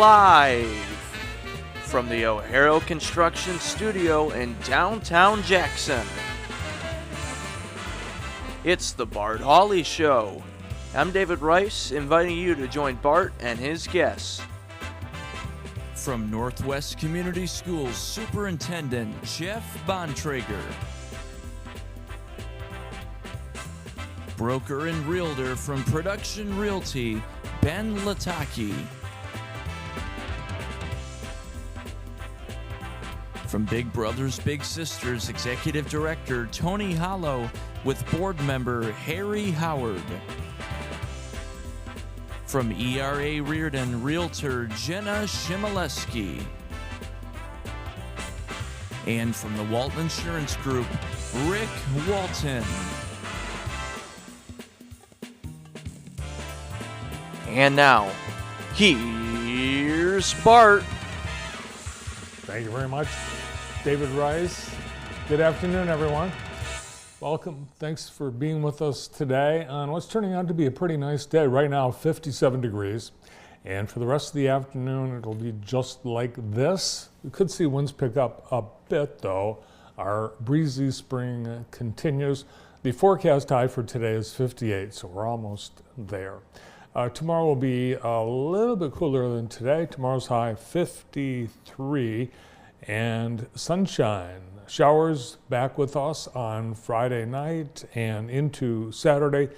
live from the O'Hara Construction Studio in downtown Jackson. It's the Bart Hawley Show. I'm David Rice, inviting you to join Bart and his guests. From Northwest Community Schools Superintendent Jeff Bontrager, broker and realtor from Production Realty, Ben Lataki. From Big Brothers Big Sisters Executive Director Tony Hollow with board member Harry Howard. From ERA Reardon Realtor Jenna Shimaleski. And from the Walton Insurance Group, Rick Walton. And now, here's Bart. Thank you very much, David Rice. Good afternoon, everyone. Welcome. Thanks for being with us today on what's turning out to be a pretty nice day. Right now, 57 degrees. And for the rest of the afternoon, it'll be just like this. We could see winds pick up a bit, though. Our breezy spring continues. The forecast high for today is 58, so we're almost there. Tomorrow will be a little bit cooler than today. Tomorrow's high 53 and sunshine. Showers back with us on Friday night and into Saturday.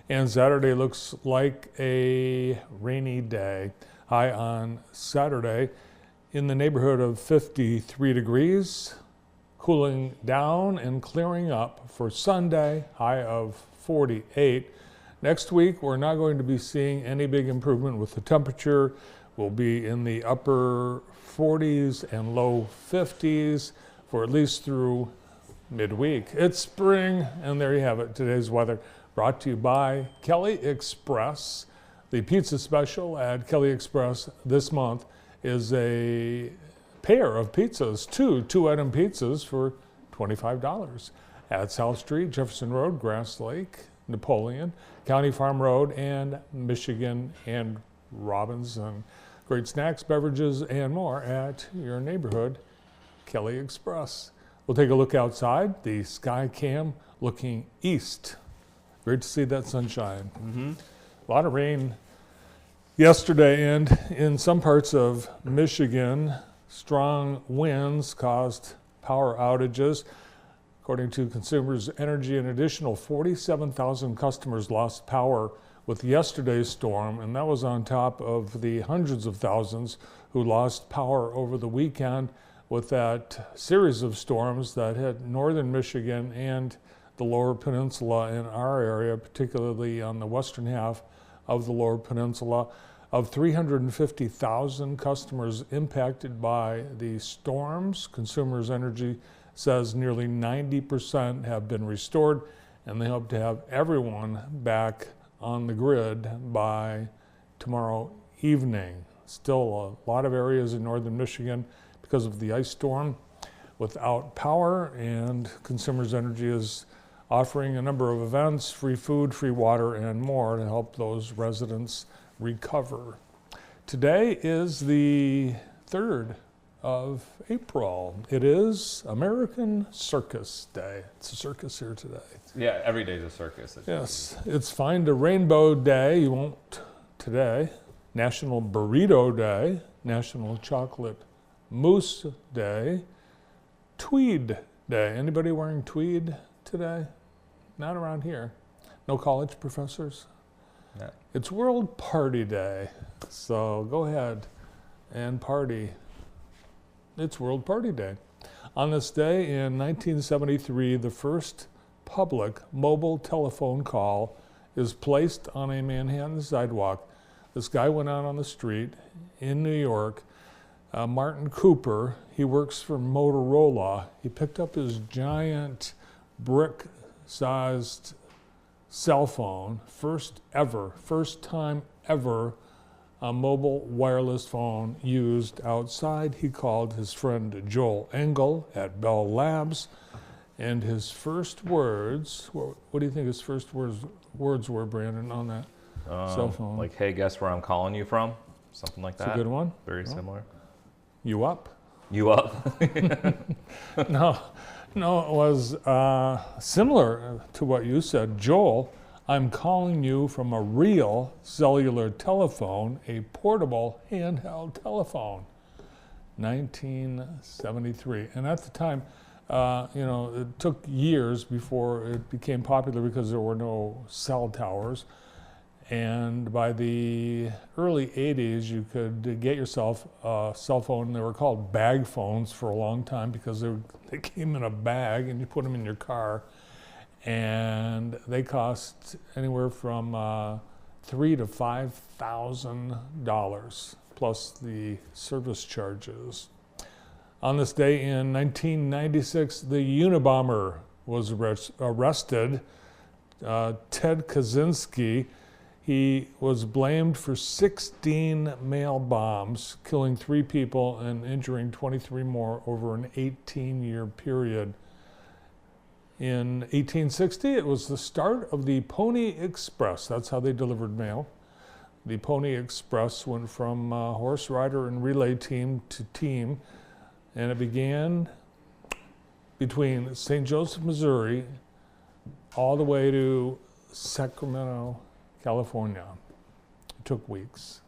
And Saturday looks like a rainy day. High on Saturday in the neighborhood of 53 degrees. Cooling down and clearing up for Sunday, high of 48. Next week, we're not going to be seeing any big improvement with the temperature. We'll be in the upper 40s and low 50s for at least through midweek. It's spring, and there you have it. Today's weather brought to you by Kelly Express. The pizza special at Kelly Express this month is a pair of pizzas, two-item pizzas for $25 at South Street, Jefferson Road, Grass Lake, Napoleon, County Farm Road, and Michigan and Robinson. Great snacks, beverages, and more at your neighborhood Kelly Express. We'll take a look outside. The sky cam looking east. Great to see that sunshine. A lot of rain yesterday, and in some parts of Michigan, strong winds caused power outages. According to Consumers Energy, an additional 47,000 customers lost power with yesterday's storm, and that was on top of the hundreds of thousands who lost power over the weekend with that series of storms that hit northern Michigan and the lower peninsula in our area, particularly on the western half of the lower peninsula. Of 350,000 customers impacted by the storms, Consumers Energy says nearly 90% have been restored, and they hope to have everyone back on the grid by tomorrow evening. Still a lot of areas in northern Michigan because of the ice storm without power, and Consumers Energy is offering a number of events, free food, free water, and more to help those residents recover. Today is the 3rd of April. It is American Circus Day. It's a circus here today. Yeah, every day's a circus. Yes, it's Find a Rainbow Day. You won't today. National Burrito Day. National Chocolate Mousse Day. Tweed Day. Anybody wearing tweed today? Not around here. No college professors? No. It's World Party Day. So go ahead and party. It's World Party Day. On this day in 1973, the first public mobile telephone call is placed on a Manhattan sidewalk. This guy went out on the street in New York. Martin Cooper, he works for Motorola. He picked up his giant brick-sized cell phone, first time ever a mobile wireless phone used outside. He called his friend Joel Engel at Bell Labs, and his first words, what do you think his first words were, Brandon, on that cell phone? Like, hey, guess where I'm calling you from? something like It's that. a good one. Very Well, similar. You up? You up? No, it was similar to what you said. Joel, I'm calling you from a real cellular telephone, a portable handheld telephone. 1973. And at the time, it took years before it became popular because there were no cell towers. And by the early 80s, you could get yourself a cell phone. They were called bag phones for a long time because they came in a bag and you put them in your car. And they cost anywhere from $3,000 to $5,000 plus the service charges. On this day in 1996, the Unabomber was arrested. Ted Kaczynski. He was blamed for 16 mail bombs, killing 3 people and injuring 23 more over an 18-year period. In 1860, it was the start of the Pony Express. That's how they delivered mail. The Pony Express went from horse rider and relay team to team, and it began between St. Joseph, Missouri, all the way to Sacramento, California. It took weeks.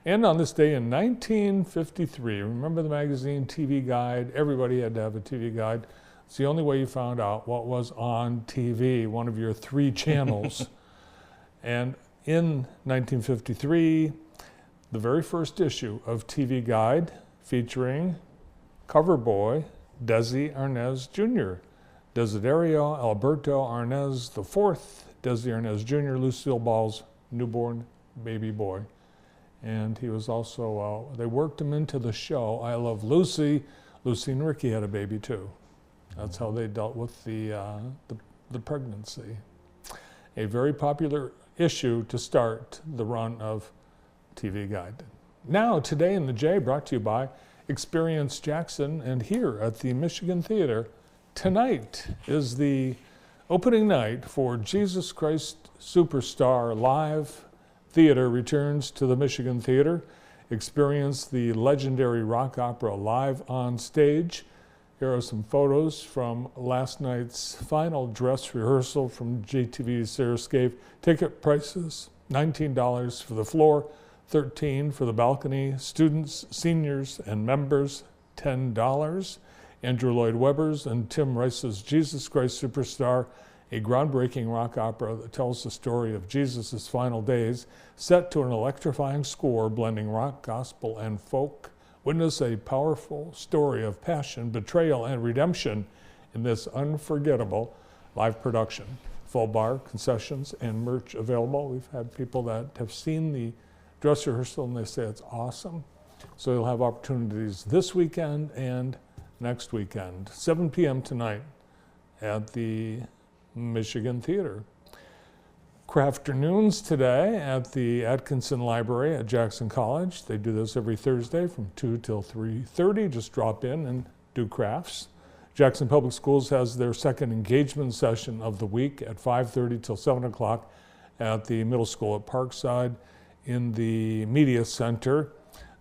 And on this day in 1953, remember the magazine TV Guide? Everybody had to have a TV guide. It's the only way you found out what was on TV, one of your 3 channels. And in 1953, the very first issue of TV Guide featuring cover boy Desi Arnaz Jr., Desiderio Alberto Arnaz IV, Desi Arnaz Jr., Lucille Ball's newborn baby boy. And he was also, they worked him into the show I Love Lucy. Lucy and Ricky had a baby too. That's how they dealt with the pregnancy. A very popular issue to start the run of TV Guide. Now, Today in the J, brought to you by Experience Jackson, and here at the Michigan Theater, tonight is the opening night for Jesus Christ Superstar Live Theater returns to the Michigan Theater. Experience the legendary rock opera live on stage. Here are some photos from last night's final dress rehearsal from JTV's Sarah Scaife. Ticket prices, $19 for the floor, $13 for the balcony. Students, seniors, and members, $10. Andrew Lloyd Webber's and Tim Rice's Jesus Christ Superstar, a groundbreaking rock opera that tells the story of Jesus' final days, set to an electrifying score blending rock, gospel, and folk. Witness a powerful story of passion, betrayal, and redemption in this unforgettable live production. Full bar, concessions, and merch available. We've had people that have seen the dress rehearsal and they say it's awesome. So you'll have opportunities this weekend and next weekend. 7 p.m. tonight at the Michigan Theater. Crafternoons today at the Atkinson Library at Jackson College. They do this every Thursday from 2 till 3:30. Just drop in and do crafts. Jackson Public Schools has their second engagement session of the week at 5:30 till 7 o'clock at the middle school at Parkside. In the Media Center,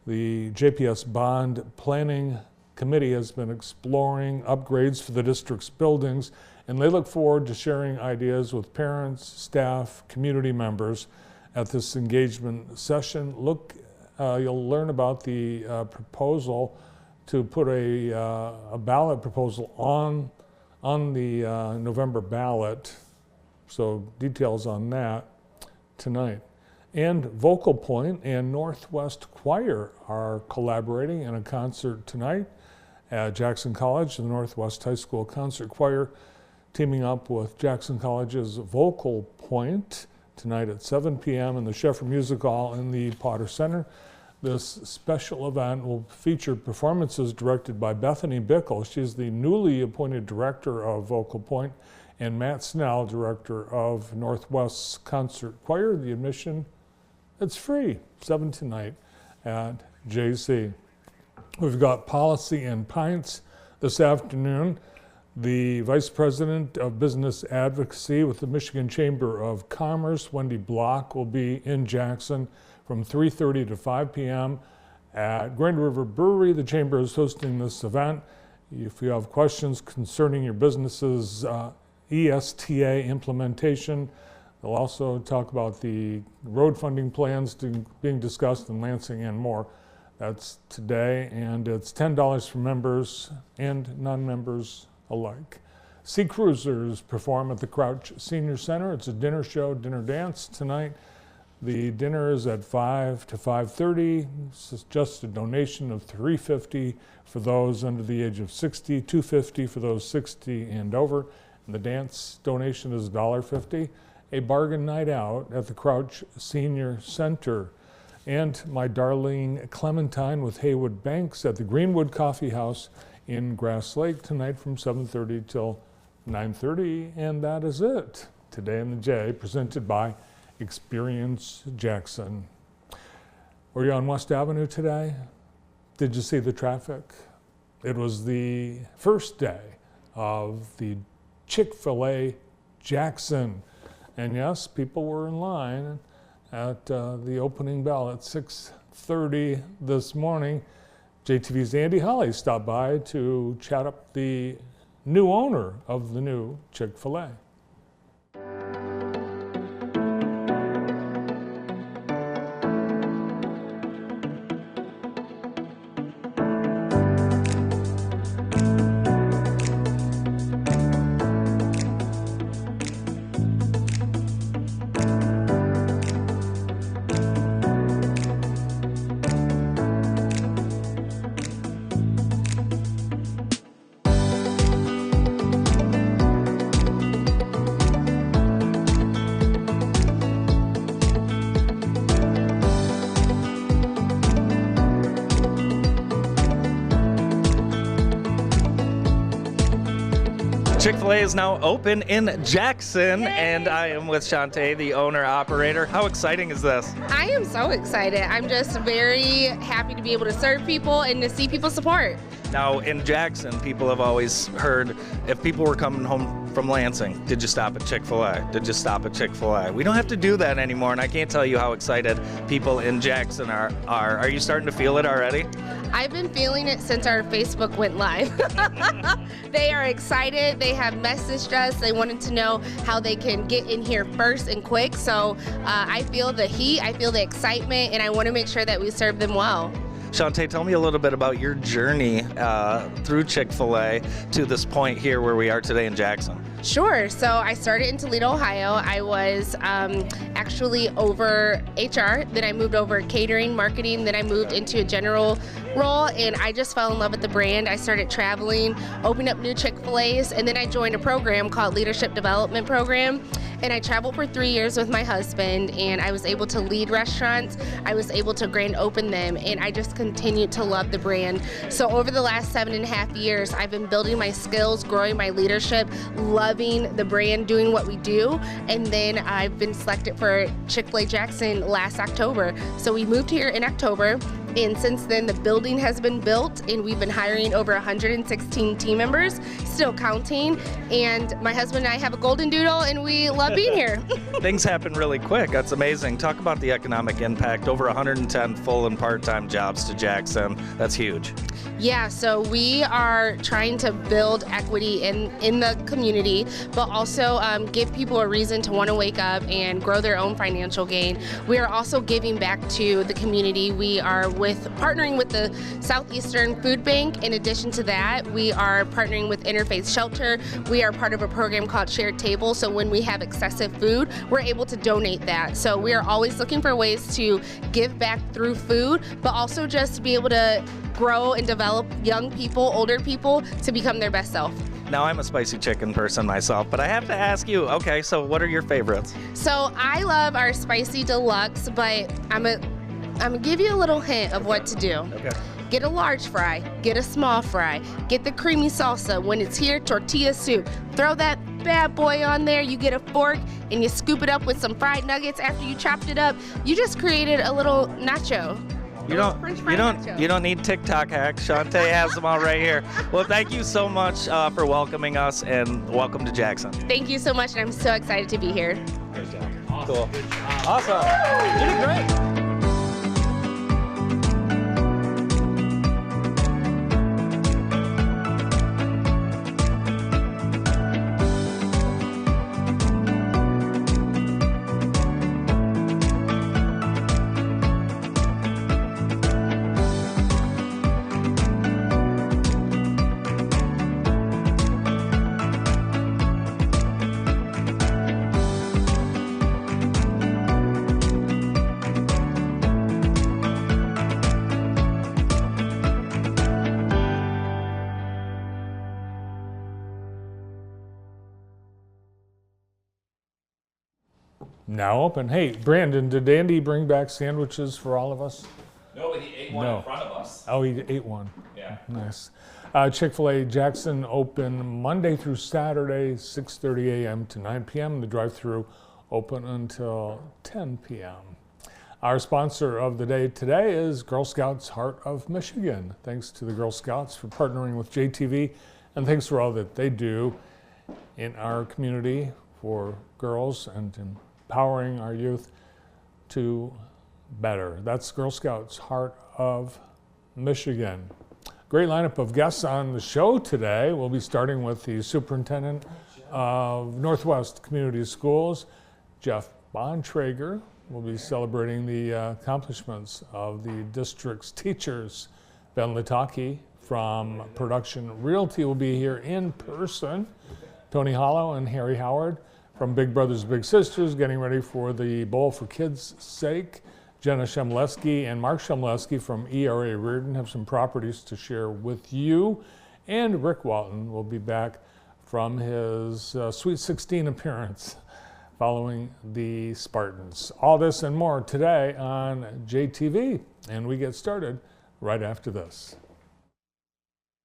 the JPS Bond Planning Committee has been exploring upgrades for the district's buildings, and they look forward to sharing ideas with parents, staff, community members at this engagement session. You'll learn about the proposal to put a ballot proposal on the November ballot. So details on that tonight. And Vocal Point and Northwest Choir are collaborating in a concert tonight at Jackson College. The Northwest High School Concert Choir teaming up with Jackson College's Vocal Point tonight at 7 p.m. in the Sheffer Music Hall in the Potter Center. This special event will feature performances directed by Bethany Bickle. She's the newly appointed director of Vocal Point, and Matt Snell, director of Northwest's Concert Choir. The admission, it's free, 7 tonight at JC. We've got Policy and Pints this afternoon. The Vice President of Business Advocacy with the Michigan Chamber of Commerce, Wendy Block, will be in Jackson from 3:30 to 5 p.m. at Grand River Brewery. The Chamber is hosting this event. If you have questions concerning your business's ESTA implementation, they'll also talk about the road funding plans being discussed in Lansing and more. That's today, and it's $10 for members and non-members alike. Sea Cruisers perform at the Crouch Senior Center. It's a dinner show, dinner dance tonight. The dinner is at 5 to 5:30. It's just a donation of $3.50 for those under the age of 60, $2.50 for those 60 and over. And the dance donation is $1.50. A bargain night out at the Crouch Senior Center. And My Darling Clementine with Haywood Banks at the Greenwood Coffee House in Grass Lake tonight from 7:30 till 9:30. And that is it. Today in the J, presented by Experience Jackson. Were you on West Avenue today? Did you see the traffic? It was the first day of the Chick-fil-A Jackson. And yes, people were in line at the opening bell at 6:30 this morning. JTV's Andy Holly stopped by to chat up the new owner of the new Chick-fil-A. Chick-fil-A is now open in Jackson, and I am with Shantae, the owner-operator. How exciting is this? I am so excited. I'm just very happy to be able to serve people and to see people support. Now, in Jackson, people have always heard if people were coming home from Lansing, did you stop at Chick-fil-A? Did you stop at Chick-fil-A? We don't have to do that anymore, and I can't tell you how excited people in Jackson are. Are you starting to feel it already? I've been feeling it since our Facebook went live. They are excited. They have messaged us. They wanted to know how they can get in here first and quick. So I feel the heat, I feel the excitement, and I want to make sure that we serve them well. Shantae, tell me a little bit about your journey through Chick-fil-A to this point here where we are today in Jackson. Sure. So I started in Toledo, Ohio. I was actually over HR. Then I moved over catering, marketing. Then I moved into a general role, and I just fell in love with the brand. I started traveling, opened up new Chick-fil-A's, and then I joined a program called Leadership Development Program. And I traveled for 3 years with my husband, and I was able to lead restaurants. I was able to grand open them, and I just continued to love the brand. So over the last 7.5 years, I've been building my skills, growing my leadership, loving the brand, doing what we do. And then I've been selected for Chick-fil-A Jackson last October. So we moved here in October. And since then, the building has been built, and we've been hiring over 116 team members, still counting. And my husband and I have a golden doodle, and we love being here. Things happen really quick. That's amazing. Talk about the economic impact. Over 110 full and part-time jobs to Jackson. That's huge. Yeah, so we are trying to build equity in the community, but also give people a reason to want to wake up and grow their own financial gain. We are also giving back to the community. We are partnering with the Southeastern Food Bank. In addition to that, we are partnering with Interfaith Shelter. We are part of a program called Shared Table, so when we have excessive food, we're able to donate that. So we are always looking for ways to give back through food, but also just to be able to grow and develop young people, older people, to become their best self. Now, I'm a spicy chicken person myself, but I have to ask you, okay, so what are your favorites? So I love our spicy deluxe, but I'm gonna give you a little hint of what to do. Okay. Get a large fry, get a small fry, get the creamy salsa. When it's here, tortilla soup. Throw that bad boy on there, you get a fork, and you scoop it up with some fried nuggets after you chopped it up. You just created a little nacho. You don't need TikTok hacks. Shantae has them all right here. Well, thank you so much for welcoming us, and welcome to Jackson. Thank you so much, and I'm so excited to be here. Great job. Cool. Awesome. You did great. Now open. Hey, Brandon, did Andy bring back sandwiches for all of us? No, but he ate one No. in front of us. Oh, he ate one. Yeah. Nice. Chick-fil-A Jackson open Monday through Saturday, 6:30 a.m. to 9 p.m. The drive-through open until 10 p.m. Our sponsor of the day today is Girl Scouts Heart of Michigan. Thanks to the Girl Scouts for partnering with JTV, and thanks for all that they do in our community for girls and empowering our youth to better. That's Girl Scouts Heart of Michigan. Great lineup of guests on the show today. We'll be starting with the superintendent of Northwest Community Schools, Jeff Bontrager. We'll be celebrating the accomplishments of the district's teachers. Ben Lataki from Production Realty will be here in person. Tony Hollow and Harry Howard from Big Brothers Big Sisters getting ready for the Bowl for Kids' Sake. Jenna Shemleski and Mark Shemleski from ERA Reardon have some properties to share with you. And Rick Walton will be back from his Sweet 16 appearance following the Spartans. All this and more today on JTV. And we get started right after this.